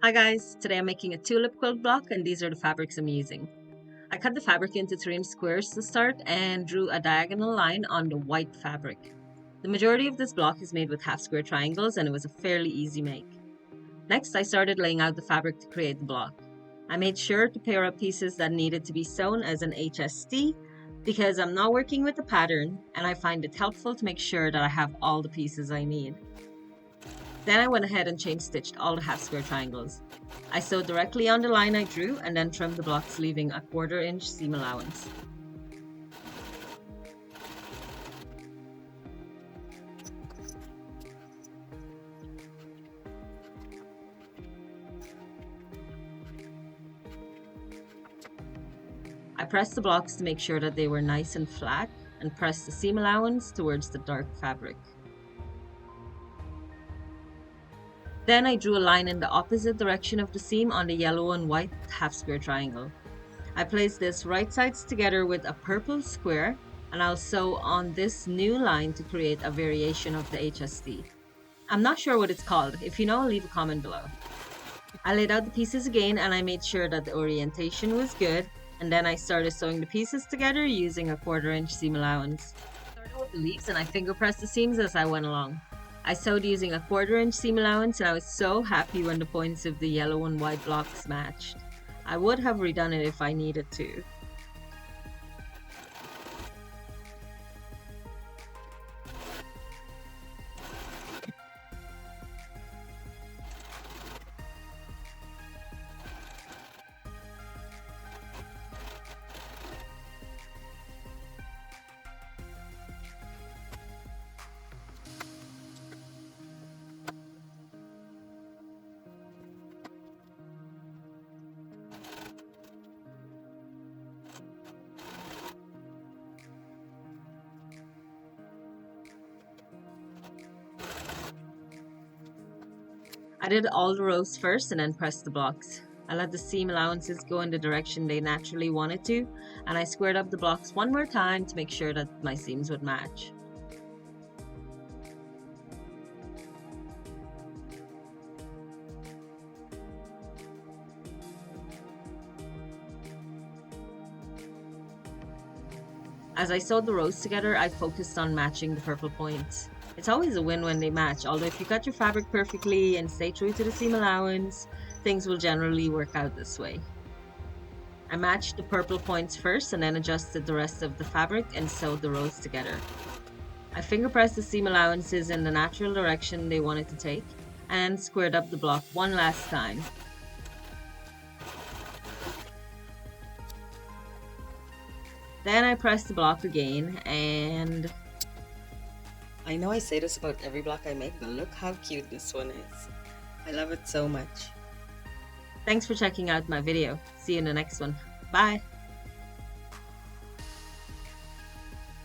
Hi guys, today I'm making a tulip quilt block and these are the fabrics I'm using. I cut the fabric into 3-inch squares to start and drew a diagonal line on the white fabric. The majority of this block is made with half square triangles and it was a fairly easy make. Next, I started laying out the fabric to create the block. I made sure to pair up pieces that needed to be sewn as an HST because I'm not working with a pattern and I find it helpful to make sure that I have all the pieces I need. Then I went ahead and chain stitched all the half square triangles. I sewed directly on the line I drew and then trimmed the blocks, leaving a 1/4 inch seam allowance. I pressed the blocks to make sure that they were nice and flat and pressed the seam allowance towards the dark fabric. Then I drew a line in the opposite direction of the seam on the yellow and white half square triangle. I placed this right sides together with a purple square and I'll sew on this new line to create a variation of the HST. I'm not sure what it's called. If you know, leave a comment below. I laid out the pieces again and I made sure that the orientation was good, and then I started sewing the pieces together using a 1/4 inch seam allowance. I started with the leaves and I finger pressed the seams as I went along. I sewed using a 1/4 inch seam allowance and I was so happy when the points of the yellow and white blocks matched. I would have redone it if I needed to. I did all the rows first and then pressed the blocks. I let the seam allowances go in the direction they naturally wanted to, and I squared up the blocks one more time to make sure that my seams would match. As I sewed the rows together, I focused on matching the purple points. It's always a win when they match, although if you cut your fabric perfectly and stay true to the seam allowance, things will generally work out this way. I matched the purple points first and then adjusted the rest of the fabric and sewed the rows together. I finger pressed the seam allowances in the natural direction they wanted to take and squared up the block one last time. Then I pressed the block again, and I know I say this about every block I make, but look how cute this one is. I love it so much. Thanks for checking out my video. See you in the next one. Bye!